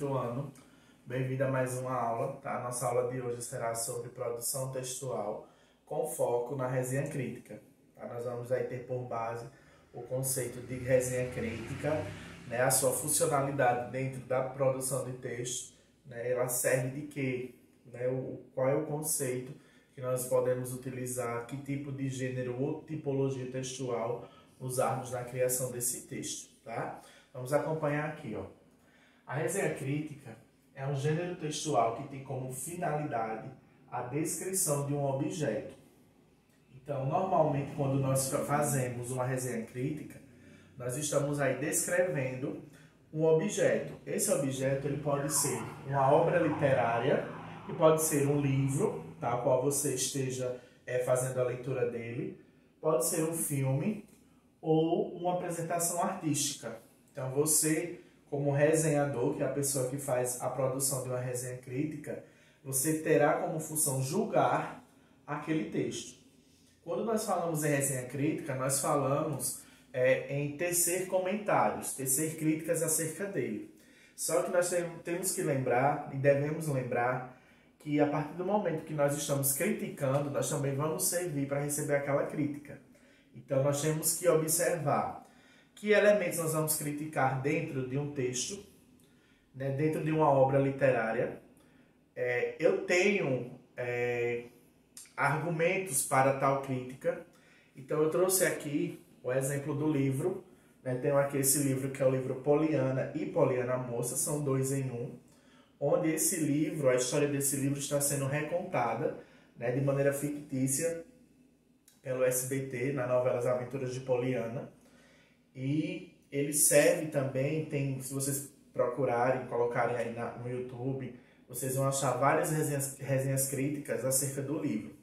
quinto ano. Bem-vindo a mais uma aula, tá? Nossa aula de hoje será sobre produção textual com foco na resenha crítica. Tá? Nós vamos aí ter por base o conceito de resenha crítica, né? A sua funcionalidade dentro da produção de texto, né? Ela serve de quê? Né? Qual é o conceito que nós podemos utilizar, que tipo de gênero ou tipologia textual usarmos na criação desse texto, tá? Vamos acompanhar aqui, ó. A resenha crítica é um gênero textual que tem como finalidade a descrição de um objeto. Então, normalmente, quando nós fazemos uma resenha crítica, nós estamos aí descrevendo um objeto. Esse objeto ele pode ser uma obra literária, que pode ser um livro, tá, qual você esteja fazendo a leitura dele, pode ser um filme ou uma apresentação artística. Então, você, como resenhador, que é a pessoa que faz a produção de uma resenha crítica, você terá como função julgar aquele texto. Quando nós falamos em resenha crítica, nós falamos em tecer comentários, tecer críticas acerca dele. Só que nós temos que lembrar, e devemos lembrar, que a partir do momento que nós estamos criticando, nós também vamos servir para receber aquela crítica. Então, nós temos que observar que elementos nós vamos criticar dentro de um texto, né, dentro de uma obra literária. Eu tenho argumentos para tal crítica. Então, eu trouxe aqui o exemplo do livro. Né, tenho aqui esse livro que é o livro Poliana e Poliana Moça, são 2 em 1. Onde esse livro, a história desse livro está sendo recontada, né, de maneira fictícia pelo SBT, na novela As Aventuras de Poliana. E ele serve também, se vocês procurarem, colocarem aí no YouTube, vocês vão achar várias resenhas críticas acerca do livro.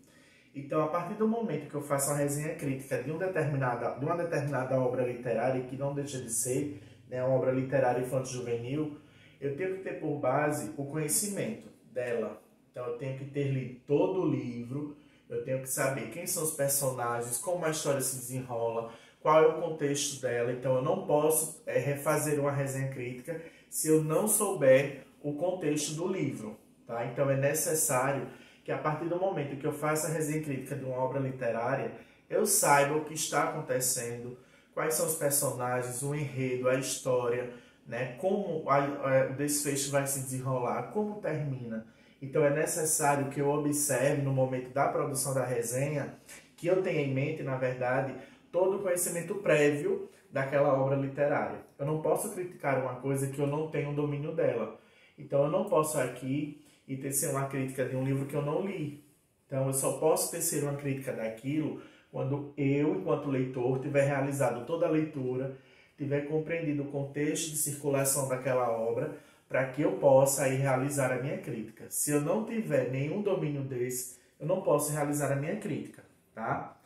Então, a partir do momento que eu faço uma resenha crítica de uma determinada obra literária, que não deixa de ser, né, uma obra literária infanto-juvenil, eu tenho que ter por base o conhecimento dela. Então, eu tenho que ter lido todo o livro, eu tenho que saber quem são os personagens, como a história se desenrola, qual é o contexto dela. Então, eu não posso refazer uma resenha crítica se eu não souber o contexto do livro. Tá? Então, é necessário que, a partir do momento que eu faço a resenha crítica de uma obra literária, eu saiba o que está acontecendo, quais são os personagens, o enredo, a história, né? Como o desfecho vai se desenrolar, como termina. Então, é necessário que eu observe no momento da produção da resenha, que eu tenha em mente, na verdade, todo o conhecimento prévio daquela obra literária. Eu não posso criticar uma coisa que eu não tenho domínio dela. Então, eu não posso aqui tecer uma crítica de um livro que eu não li. Então, eu só posso tecer uma crítica daquilo quando eu, enquanto leitor, tiver realizado toda a leitura, tiver compreendido o contexto de circulação daquela obra, para que eu possa aí realizar a minha crítica. Se eu não tiver nenhum domínio desse, eu não posso realizar a minha crítica, tá?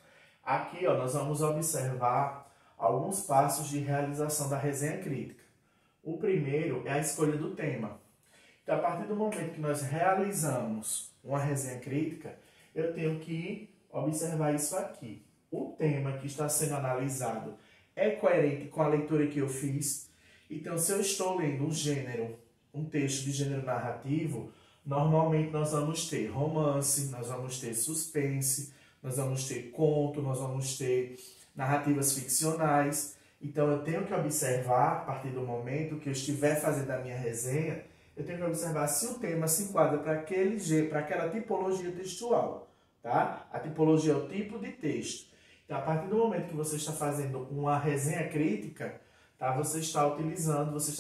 Aqui, ó, nós vamos observar alguns passos de realização da resenha crítica. O primeiro é a escolha do tema. Então, a partir do momento que nós realizamos uma resenha crítica, eu tenho que observar isso aqui. O tema que está sendo analisado é coerente com a leitura que eu fiz. Então, se eu estou lendo um texto de gênero narrativo, normalmente nós vamos ter romance, nós vamos ter suspense, nós vamos ter conto, nós vamos ter narrativas ficcionais. Então, eu tenho que observar, a partir do momento que eu estiver fazendo a minha resenha, eu tenho que observar se o tema se enquadra para aquela tipologia textual. Tá? A tipologia é o tipo de texto. Então, a partir do momento que você está fazendo uma resenha crítica, tá? Você está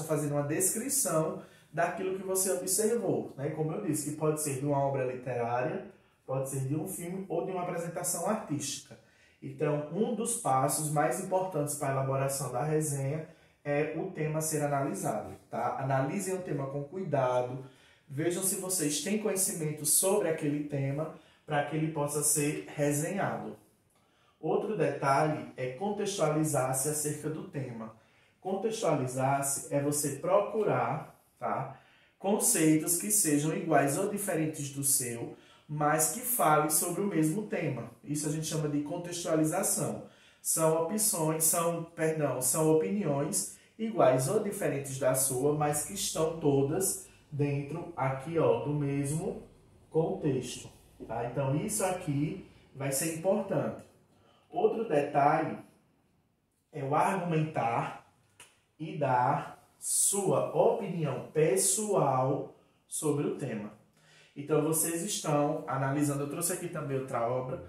fazendo uma descrição daquilo que você observou. Né? Como eu disse, que pode ser de uma obra literária, pode ser de um filme ou de uma apresentação artística. Então, um dos passos mais importantes para a elaboração da resenha é o tema ser analisado. Tá? Analisem o tema com cuidado, vejam se vocês têm conhecimento sobre aquele tema para que ele possa ser resenhado. Outro detalhe é contextualizar-se acerca do tema. Contextualizar-se é você procurar, tá, conceitos que sejam iguais ou diferentes do seu, mas que falem sobre o mesmo tema. Isso a gente chama de contextualização. São opiniões iguais ou diferentes da sua, mas que estão todas dentro aqui, ó, do mesmo contexto, tá? Então, isso aqui vai ser importante. Outro detalhe é o argumentar e dar sua opinião pessoal sobre o tema. Então, vocês estão analisando, eu trouxe aqui também outra obra,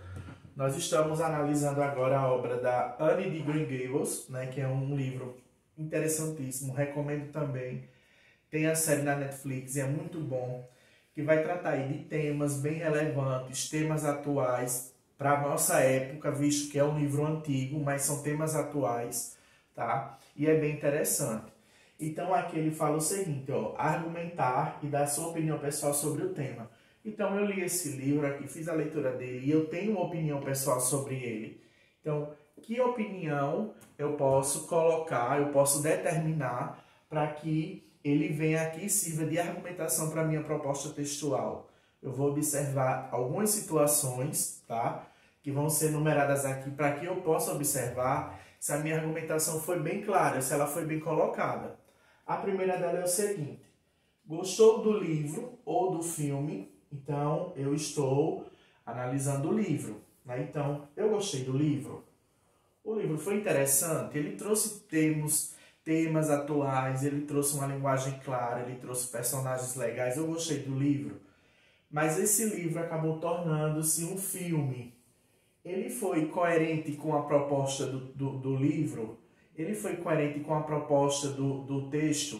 nós estamos analisando agora a obra da Anne de Green Gables, né, que é um livro interessantíssimo, recomendo também. Tem a série na Netflix e é muito bom, que vai tratar aí de temas bem relevantes, temas atuais para a nossa época, visto que é um livro antigo, mas são temas atuais, tá? E é bem interessante. Então aqui ele fala o seguinte, ó, argumentar e dar sua opinião pessoal sobre o tema. Então eu li esse livro aqui, fiz a leitura dele e eu tenho uma opinião pessoal sobre ele. Então, que opinião eu posso colocar, eu posso determinar para que ele venha aqui e sirva de argumentação para a minha proposta textual? Eu vou observar algumas situações, tá? Que vão ser numeradas aqui para que eu possa observar se a minha argumentação foi bem clara, se ela foi bem colocada. A primeira dela é o seguinte: gostou do livro ou do filme? Então, eu estou analisando o livro, né? Então, eu gostei do livro. O livro foi interessante, ele trouxe temas atuais, ele trouxe uma linguagem clara, ele trouxe personagens legais, eu gostei do livro. Mas esse livro acabou tornando-se um filme. Ele foi coerente com a proposta do livro? Ele foi coerente com a proposta do texto?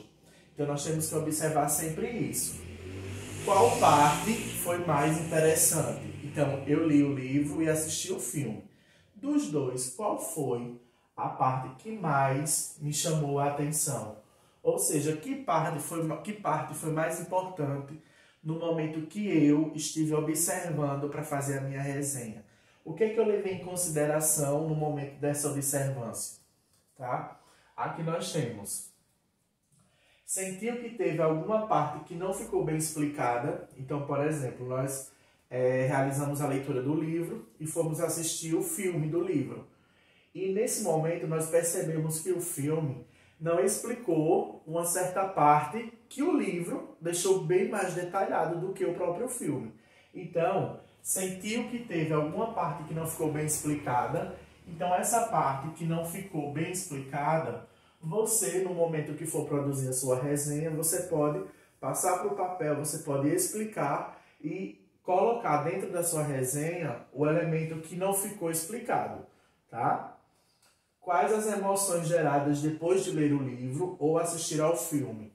Então nós temos que observar sempre isso. Qual parte foi mais interessante? Então eu li o livro e assisti o filme. Dos dois, qual foi a parte que mais me chamou a atenção? Ou seja, que parte foi mais importante no momento que eu estive observando para fazer a minha resenha? O que é que eu levei em consideração no momento dessa observância? Tá? Aqui nós temos: sentiu que teve alguma parte que não ficou bem explicada. Então, por exemplo, nós realizamos a leitura do livro e fomos assistir o filme do livro. E nesse momento nós percebemos que o filme não explicou uma certa parte que o livro deixou bem mais detalhado do que o próprio filme. Então, sentiu que teve alguma parte que não ficou bem explicada. Então, essa parte que não ficou bem explicada, você, no momento que for produzir a sua resenha, você pode passar para o papel, você pode explicar e colocar dentro da sua resenha o elemento que não ficou explicado, tá? Quais as emoções geradas depois de ler o livro ou assistir ao filme?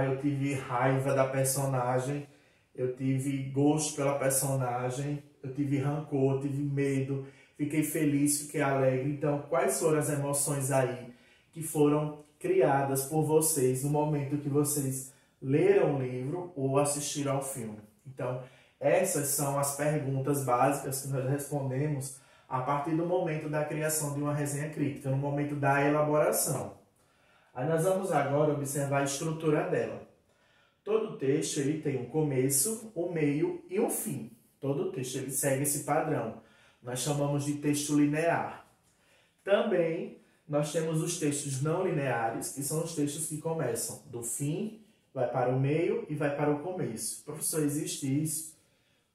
Eu tive raiva da personagem, eu tive gosto pela personagem, eu tive rancor, tive medo, fiquei feliz, fiquei alegre. Então, quais foram as emoções aí que foram criadas por vocês no momento que vocês leram o livro ou assistiram ao filme? Então, essas são as perguntas básicas que nós respondemos a partir do momento da criação de uma resenha crítica, no momento da elaboração. Aí nós vamos agora observar a estrutura dela. Todo texto ele tem um começo, um meio e um fim. Todo texto ele segue esse padrão. Nós chamamos de texto linear. Também nós temos os textos não lineares, que são os textos que começam do fim, vai para o meio e vai para o começo. Professor, existe isso?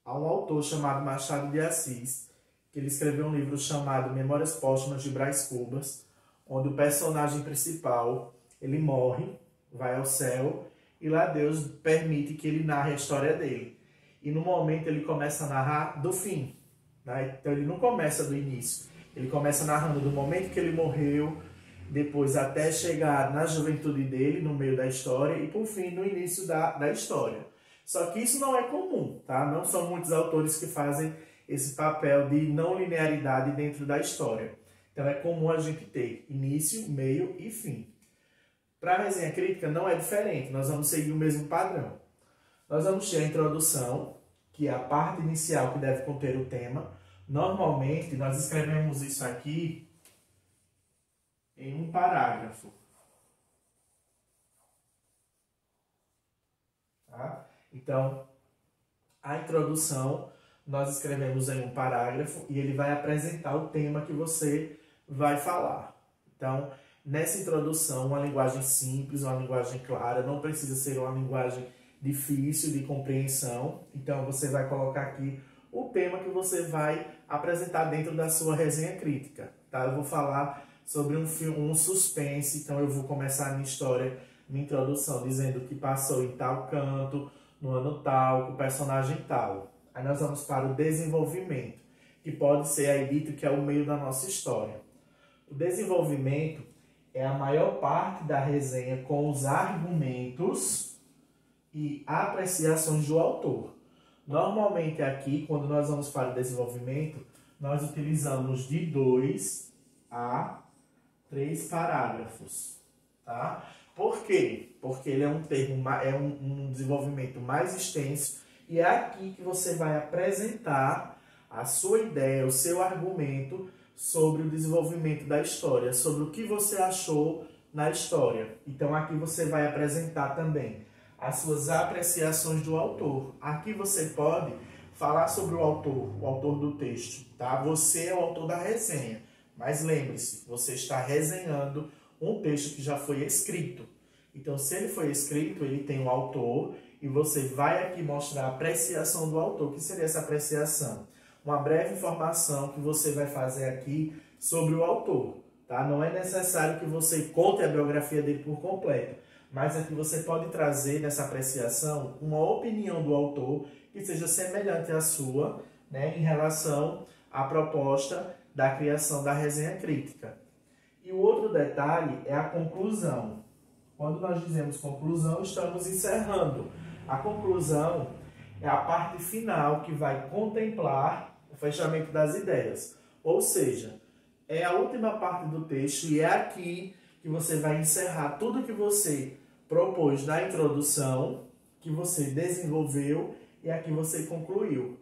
Há um autor chamado Machado de Assis, que ele escreveu um livro chamado Memórias Póstumas de Brás Cubas, onde o personagem principal, ele morre, vai ao céu, e lá Deus permite que ele narre a história dele. E no momento ele começa a narrar do fim, né? Então ele não começa do início, ele começa narrando do momento que ele morreu, depois até chegar na juventude dele, no meio da história, e por fim no início da história. Só que isso não é comum, tá? Não são muitos autores que fazem esse papel de não linearidade dentro da história. Então é comum a gente ter início, meio e fim. Para a resenha crítica não é diferente, nós vamos seguir o mesmo padrão. Nós vamos ter a introdução, que é a parte inicial que deve conter o tema. Normalmente nós escrevemos isso aqui em um parágrafo. Tá? Então, a introdução nós escrevemos em um parágrafo e ele vai apresentar o tema que você vai falar. Então, nessa introdução, uma linguagem simples, uma linguagem clara, não precisa ser uma linguagem difícil de compreensão. Então você vai colocar aqui o tema que você vai apresentar dentro da sua resenha crítica, tá? Eu vou falar sobre um filme, um suspense, então eu vou começar a minha história, minha introdução, dizendo que passou em tal canto, no ano tal, com o personagem tal. Aí nós vamos para o desenvolvimento, que pode ser aí dito que é o meio da nossa história. O desenvolvimento é a maior parte da resenha com os argumentos e apreciações do autor. Normalmente aqui, quando nós vamos para o desenvolvimento, nós utilizamos de 2 a 3 parágrafos, tá? Por quê? Porque ele é um termo, um desenvolvimento mais extenso e é aqui que você vai apresentar a sua ideia, o seu argumento sobre o desenvolvimento da história, sobre o que você achou na história. Então aqui você vai apresentar também as suas apreciações do autor. Aqui você pode falar sobre o autor do texto, tá? Você é o autor da resenha, mas lembre-se, você está resenhando um texto que já foi escrito. Então, se ele foi escrito, ele tem um autor e você vai aqui mostrar a apreciação do autor. O que seria essa apreciação? Uma breve informação que você vai fazer aqui sobre o autor, tá? Não é necessário que você conte a biografia dele por completo, mas aqui você pode trazer nessa apreciação uma opinião do autor que seja semelhante à sua, né, em relação à proposta da criação da resenha crítica. E o outro detalhe é a conclusão. Quando nós dizemos conclusão, estamos encerrando. A conclusão é a parte final que vai contemplar o fechamento das ideias. Ou seja, é a última parte do texto e é aqui que você vai encerrar tudo que você propôs na introdução, que você desenvolveu e aqui você concluiu.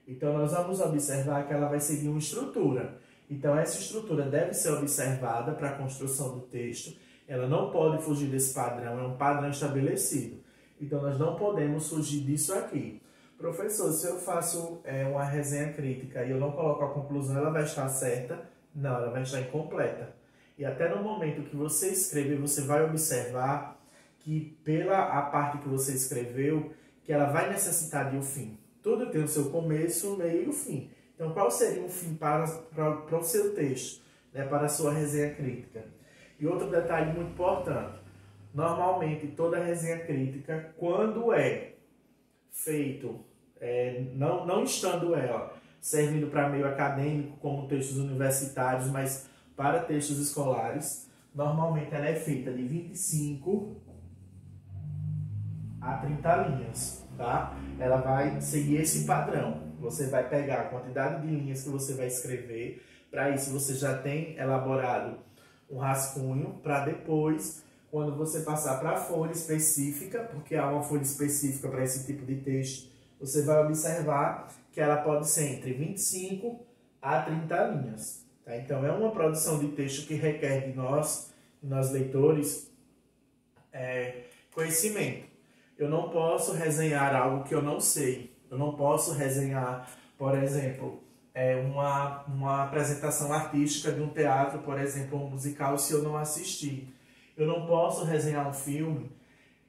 Então, nós vamos observar que ela vai seguir uma estrutura. Então, essa estrutura deve ser observada para a construção do texto. Ela não pode fugir desse padrão, é um padrão estabelecido. Então, nós não podemos fugir disso aqui. Professor, se eu faço uma resenha crítica e eu não coloco a conclusão, ela vai estar certa? Não, ela vai estar incompleta. E até no momento que você escrever, você vai observar que pela a parte que você escreveu, que ela vai necessitar de um fim. Tudo tem o seu começo, meio e o fim. Então, qual seria o fim para o seu texto, né, para a sua resenha crítica? E outro detalhe muito importante, normalmente toda resenha crítica, quando é feito, não estando ela servindo para meio acadêmico, como textos universitários, mas para textos escolares, normalmente ela é feita de 25 a 30 linhas, tá? Ela vai seguir esse padrão. Você vai pegar a quantidade de linhas que você vai escrever, para isso você já tem elaborado um rascunho, para depois, quando você passar para a folha específica, porque há uma folha específica para esse tipo de texto, você vai observar que ela pode ser entre 25 a 30 linhas. Tá? Então, é uma produção de texto que requer de nós leitores, conhecimento. Eu não posso resenhar algo que eu não sei. Eu não posso resenhar, por exemplo, uma apresentação artística de um teatro, por exemplo, um musical, se eu não assistir. Eu não posso resenhar um filme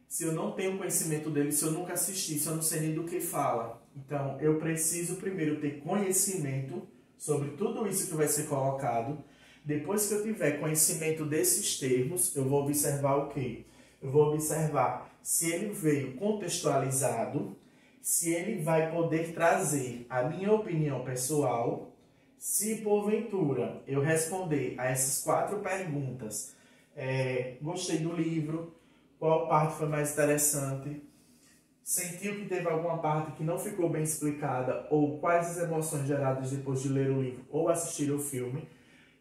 se eu não tenho conhecimento dele, se eu nunca assisti, se eu não sei nem do que fala. Então, eu preciso primeiro ter conhecimento sobre tudo isso que vai ser colocado. Depois que eu tiver conhecimento desses termos, eu vou observar o quê? Eu vou observar se ele veio contextualizado, se ele vai poder trazer a minha opinião pessoal, se porventura eu responder a essas 4 perguntas, gostei do livro, qual parte foi mais interessante, sentiu que teve alguma parte que não ficou bem explicada, ou quais as emoções geradas depois de ler o livro ou assistir o filme,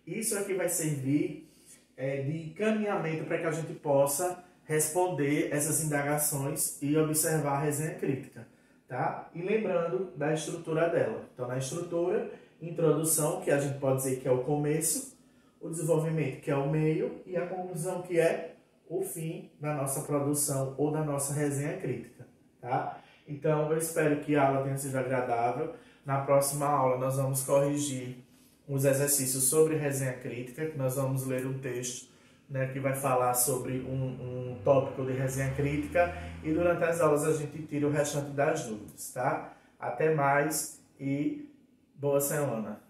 isso aqui vai servir de encaminhamento para que a gente possa responder essas indagações e observar a resenha crítica, tá? E lembrando da estrutura dela. Então, na estrutura, introdução, que a gente pode dizer que é o começo, o desenvolvimento, que é o meio, e a conclusão, que é o fim da nossa produção ou da nossa resenha crítica, tá? Então, eu espero que a aula tenha sido agradável. Na próxima aula, nós vamos corrigir os exercícios sobre resenha crítica, que nós vamos ler um texto né, que vai falar sobre um tópico de resenha crítica, e durante as aulas a gente tira o restante das dúvidas, tá? Até mais e boa semana!